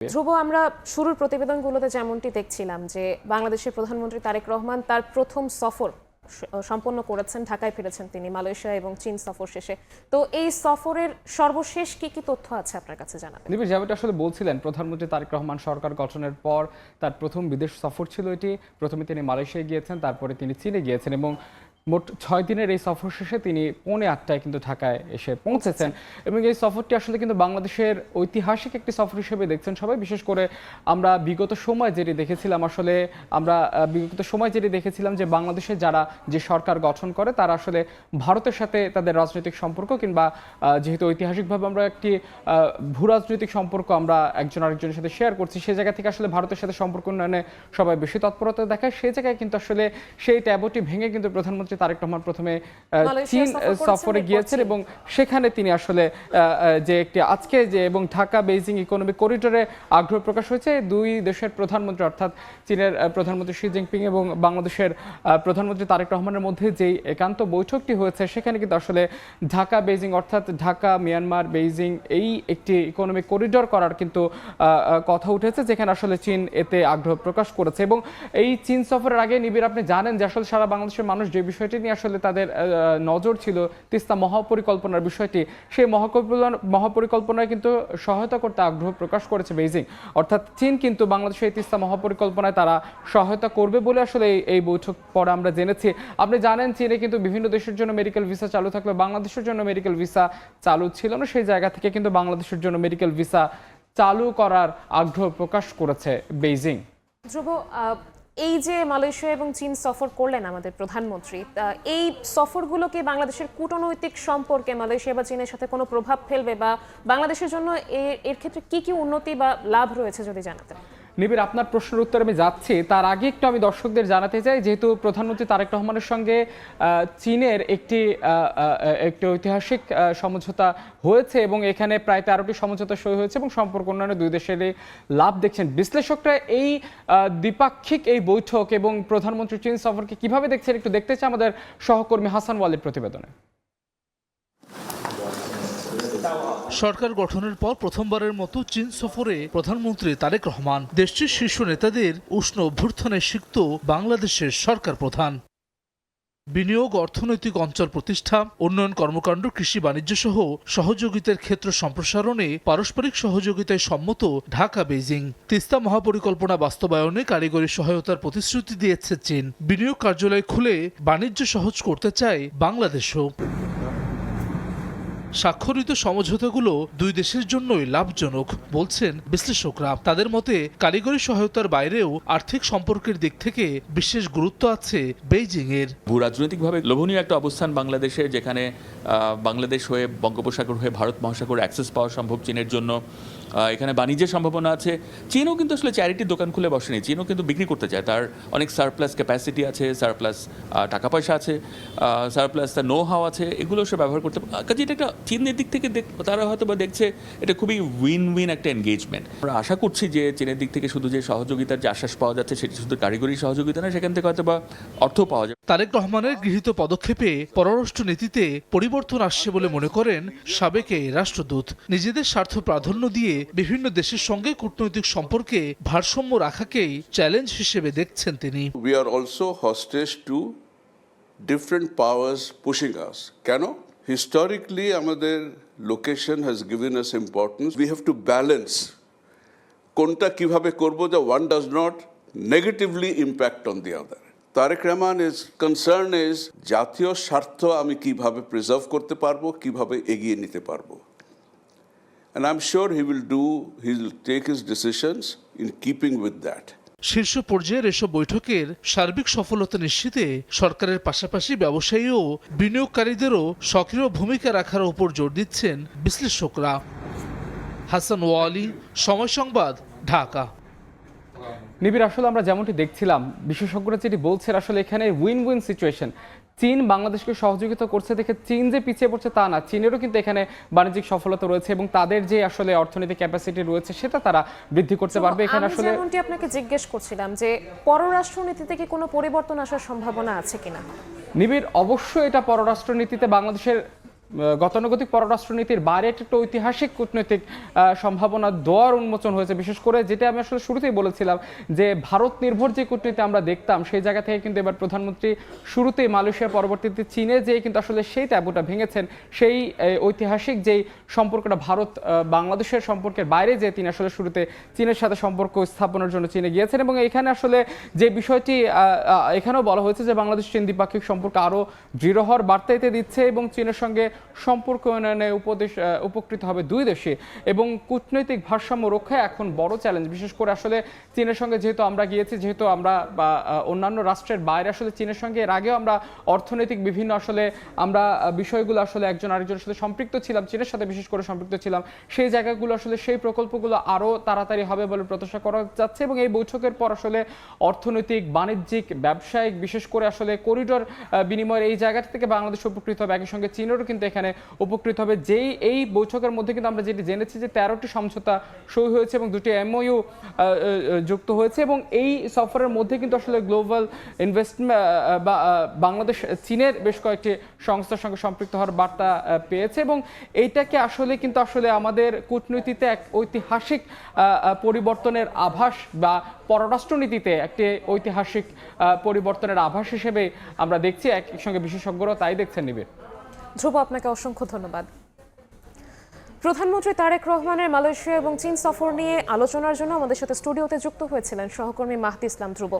ধ্রুব, আমরা শুরুর প্রতিবেদনগুলোতে যেমনটি দেখছিলাম যে বাংলাদেশের প্রধানমন্ত্রী তারেক রহমান তার প্রথম সফর সম্পন্ন করেছেন, ঢাকায় ফিরেছেন তিনি মালয়েশিয়া এবং চীন সফর শেষে। তো এই সফরের সর্বশেষ কি কি তথ্য আছে আপনার কাছে জানাবেন? নিবিড়, যেমনটা আসলে বলছিলেন, প্রধানমন্ত্রী তারেক রহমান সরকার গঠনের পর তার প্রথম বিদেশ সফর ছিল এটি। প্রথমে তিনি মালয়েশিয়ায় গিয়েছেন, তারপরে তিনি চীনে গিয়েছেন এবং মোট 6 দিনের এই সফর শেষে তিনি 8:45 কিন্তু ঢাকায় এসে পৌঁছেছেন। এবং এই সফরটি আসলে কিন্তু বাংলাদেশের ঐতিহাসিক একটি সফর হিসেবে দেখছেন সবাই। বিশেষ করে আমরা বিগত সময় যেটি দেখেছিলাম যে বাংলাদেশে যারা যে সরকার গঠন করে তারা আসলে ভারতের সাথে তাদের রাজনৈতিক সম্পর্ক কিংবা যেহেতু ঐতিহাসিকভাবে আমরা একটি ভূ রাজনৈতিক সম্পর্ক আমরা একজন আরেকজনের সাথে শেয়ার করছি, সেই জায়গা থেকে আসলে ভারতের সাথে সম্পর্ক উন্নয়নে সবাই বেশি তৎপরতা দেখায়। সেই জায়গায় কিন্তু আসলে সেই ট্যাবুটি ভেঙে কিন্তু প্রধানমন্ত্রী তারেক রহমান প্রথমে চীন সফরে গিয়েছেন এবং সেখানে তিনি আসলে যে একটি আজকে যে এবং ঢাকা বেইজিং ইকোনমিক করিডোরে আগ্রহ প্রকাশ হয়েছে দুই দেশের প্রধানমন্ত্রী অর্থাৎ চীনের প্রধানমন্ত্রী শি জিনপিং এবং বাংলাদেশের প্রধানমন্ত্রী তারেক রহমানের মধ্যে যেই একান্ত বৈঠকটি হয়েছে সেখানে কিন্তু আসলে ঢাকা বেইজিং অর্থাৎ ঢাকা মিয়ানমার বেইজিং এই একটি ইকোনমিক করিডোর করার কিন্তু কথা উঠেছে, যেখানে আসলে চীন এতে আগ্রহ প্রকাশ করেছে। এবং এই চীন সফরের আগে নিবিড় আপনি জানেন যে আসলে সারা বাংলাদেশের মানুষ যে বিষয়টি নিয়ে আসলে তাদের নজর ছিল তিস্তা মহাপরিকল্পনার বিষয়টি, সেই মহাপরিকল্পনায় কিন্তু সহায়তা করতে আগ্রহ প্রকাশ করেছে বেইজিং। অর্থাৎ চীন কিন্তু বাংলাদেশের এই তিস্তা মহাপরিকল্পনায় তারা সহায়তা করবে বলে আসলে এই বৈঠক পরে আমরা জেনেছি। আপনি জানেন চীনে কিন্তু বিভিন্ন দেশের জন্য মেডিকেল ভিসা চালু থাকলে বাংলাদেশের জন্য মেডিকেল ভিসা চালু ছিল না, সেই জায়গা থেকে কিন্তু বাংলাদেশের জন্য মেডিকেল ভিসা চালু করার আগ্রহ প্রকাশ করেছে বেইজিং। ধ্রুব, এই যে মালয়েশিয়া এবং চীন সফর করলেন আমাদের প্রধানমন্ত্রী, এই সফরগুলো কি বাংলাদেশের কূটনৈতিক সম্পর্কে মালয়েশিয়া বা চীনের সাথে কোনো প্রভাব ফেলবে বা বাংলাদেশের জন্য এর ক্ষেত্রে কি কি উন্নতি বা লাভ রয়েছে যদি জানাতেন? নিবিড়, আপনার প্রশ্নের উত্তর আমি যাচ্ছি, তার আগে একটু আমি দর্শকদের জানাতে চাই যেহেতু প্রধানমন্ত্রী তারেক রহমানের সঙ্গে চীনের একটি ঐতিহাসিক সমঝোতা হয়েছে এবং এখানে প্রায় 13টি সমঝোতা সই হয়েছে এবং সম্পর্ক উন্নয়নে দুই দেশেরই লাভ দেখছেন। বিশ্লেষকরা এই দ্বিপাক্ষিক এই বৈঠক এবং প্রধানমন্ত্রী চীন সফরকে কিভাবে দেখছেন একটু দেখতে চাই আমাদের সহকর্মী হাসান ওয়ালির প্রতিবেদনে। সরকার গঠনের পর প্রথমবারের মতো চীন সফরে প্রধানমন্ত্রী তারেক রহমান। দেশটির শীর্ষ নেতাদের উষ্ণ অভ্যর্থনে সিক্ত বাংলাদেশের সরকার প্রধান। বিনিয়োগ, অর্থনৈতিক অঞ্চল প্রতিষ্ঠা, উন্নয়ন কর্মকাণ্ড, কৃষি বাণিজ্য সহ সহযোগিতার ক্ষেত্র সম্প্রসারণে পারস্পরিক সহযোগিতায় সম্মত ঢাকা বেইজিং। তিস্তা মহাপরিকল্পনা বাস্তবায়নে কারিগরি সহায়তার প্রতিশ্রুতি দিয়েছে চীন। বিনিয়োগ কার্যালয় খুলে বাণিজ্য সহজ করতে চায় বাংলাদেশও। স্বাক্ষরিত সমঝোতাগুলো দুই দেশের জন্যই লাভজনক বলছেন বিশ্লেষকরা। তাদের মতে কারিগরি সহায়তার বাইরেও আর্থিক সম্পর্কের দিক থেকে বিশেষ গুরুত্ব আছে বেইজিং এর। ভূরাজনৈতিকভাবে লোভনীয় একটা অবস্থান বাংলাদেশের, যেখানে বাংলাদেশ হয়ে বঙ্গোপসাগর হয়ে ভারত মহাসাগর অ্যাক্সেস পাওয়া সম্ভব চীনের জন্য। এখানে বাণিজ্যের সম্ভাবনা আছে। চীনও কিন্তু আসলে চ্যারিটির দোকান খুলে বসেনি, চীনও কিন্তু বিক্রি করতে চায়। তার অনেক সারপ্লাস ক্যাপাসিটি আছে, সারপ্লাস টাকা পয়সা আছে, সারপ্লাস তার নো হাও আছে, এগুলো সে ব্যবহার করতে কাজে এটা একটা চীনের দিক থেকে তারা হয়তো বা দেখছে এটা খুবই উইন উইন একটা এনগেজমেন্ট। আমরা আশা করছি যে চীনের দিক থেকে শুধু যে সহযোগিতার যে আশ্বাস পাওয়া যাচ্ছে সেটি শুধু কারিগরি সহযোগিতা না, সেখান থেকে হয়তো বা অর্থ পাওয়া যাবে। তারেক রহমানের গৃহীত পদক্ষেপে পররাষ্ট্র নীতিতে পরিবর্তন আসছে বলে মনে করেন সাবেক এই রাষ্ট্রদূত। নিজেদের স্বার্থ প্রাধান্য দিয়ে বিভিন্ন দেশের সঙ্গে কূটনৈতিক সম্পর্কে ভারসাম্য রাখাকেই চ্যালেঞ্জ হিসেবে দেখছেন তিনি। We are also hostage to different powers pushing us. কেন? Historically, আমাদের location has given us importance. We have to balance কোনটা কিভাবে করব যে one does not negatively impact on the other. Tarique রহমানের concern is জাতীয় স্বার্থ আমি কিভাবে প্রিজার্ভ করতে পারবো, কিভাবে এগিয়ে নিতে পারবো। And I'm sure he'll take his decisions in keeping with that. শীর্ষ পর্যায়ের এসব বৈঠকের সার্বিক সফলতা নিশ্চিতে সরকারের পাশাপাশি ব্যবসায়ী ও বিনিয়োগকারীদেরও সক্রিয় ভূমিকা রাখার উপর জোর দিচ্ছেন বিশ্লেষকরা। হাসান ওয়ালি, সময় সংবাদ, ঢাকা। নিবিড়, আসলে আমরা যেমনটি দেখছিলাম বিশেষজ্ঞরা যেটি বলছেন আসলে এখানে উইন উইন সিচুয়েশন। চীন বাংলাদেশকে সহযোগিতা করছে দেখে চীন যে পিছিয়ে পড়ছে তা না, চীনেরও কিন্তু এখানে বাণিজ্যিক সফলতা রয়েছে এবং তাদের যে আসলে অর্থনৈতিক ক্যাপাসিটি রয়েছে সেটা তারা বৃদ্ধি করতে পারবে। এখানে আসলে যেমনটি আপনাকে জিজ্ঞেস করছিলাম যে পররাষ্ট্রনীতিতে কি কোনো পরিবর্তন আসার সম্ভাবনা আছে কিনা? নিবিড়, অবশ্যই এটা পররাষ্ট্রনীতিতে বাংলাদেশের গতানুগতিক পররাষ্ট্রনীতির বাইরে একটা ঐতিহাসিক কূটনৈতিক সম্ভাবনা দোয়ার উন্মোচন হয়েছে। বিশেষ করে যেটা আমি আসলে শুরুতেই বলেছিলাম যে ভারত নির্ভর যে কূটনীতি আমরা দেখতাম সেই জায়গা থেকে কিন্তু এবার প্রধানমন্ত্রী শুরুতেই মালয়েশিয়া, পরবর্তীতে চীনে যেয়ে কিন্তু আসলে সেই ট্যাবুটা ভেঙেছেন। সেই ঐতিহাসিক যেই সম্পর্কটা ভারত বাংলাদেশের সম্পর্কের বাইরে যে তিনি আসলে শুরুতে চীনের সাথে সম্পর্ক স্থাপনের জন্য চীনে গিয়েছেন। এবং এখানে আসলে যে বিষয়টি এখানেও বলা হয়েছে যে বাংলাদেশ চীন দ্বিপাক্ষিক সম্পর্ক আরও দৃঢ় হওয়ার বার্তা এতে দিচ্ছে এবং চীনের সঙ্গে সম্পর্ক উন্নয়নে উপকৃত হবে দুই দেশে। এবং কূটনৈতিক ভারসাম্য রক্ষায় এখন বড় চ্যালেঞ্জ, বিশেষ করে আসলে চীনের সঙ্গে যেহেতু আমরা গিয়েছি, যেহেতু আমরা অন্যান্য রাষ্ট্রের বাইরে আসলে চীনের সঙ্গে এর আগেও আমরা অর্থনৈতিক বিভিন্ন আসলে আমরা বিষয়গুলো আসলে একজন আরেকজনের সাথে সম্পৃক্ত ছিলাম, চীনের সাথে বিশেষ করে সম্পৃক্ত ছিলাম। সেই জায়গাগুলো আসলে সেই প্রকল্পগুলো আরও তাড়াতাড়ি হবে বলে প্রত্যাশা করা যাচ্ছে। এবং এই বৈঠকের পর আসলে অর্থনৈতিক, বাণিজ্যিক, ব্যবসায়িক, বিশেষ করে আসলে করিডোর বিনিময়ের এই জায়গাটা থেকে বাংলাদেশ উপকৃত হবে, একই সঙ্গে চীনেরও কিন্তু এখানে উপকৃত হবে। যেই এই বৈঠকের মধ্যে কিন্তু আমরা যেটি জেনেছি যে 13টি সমঝোতা সই হয়েছে এবং 2টি MOU যুক্ত হয়েছে। এবং এই সফরের মধ্যে কিন্তু আসলে গ্লোবাল ইনভেস্টমেন্ট বা বাংলাদেশ চীনের বেশ কয়েকটি সংস্থার সঙ্গে সম্পৃক্ত হওয়ার বার্তা পেয়েছে। এবং এইটাকে আসলে কিন্তু আসলে আমাদের কূটনীতিতে এক ঐতিহাসিক পরিবর্তনের আভাস বা পররাষ্ট্রনীতিতে একটি ঐতিহাসিক পরিবর্তনের আভাস হিসেবে আমরা দেখছি। একই সঙ্গে বিশেষজ্ঞরাও তাই দেখছেন। নিবিড়। ধ্রুব, আপনাকে অসংখ্য ধন্যবাদ। প্রধানমন্ত্রী তারেক রহমানের মালয়েশিয়া এবং চীন সফর নিয়ে আলোচনার জন্য আমাদের সাথে স্টুডিওতে যুক্ত হয়েছিলেন সহকর্মী মাহদি ইসলাম ধ্রুব।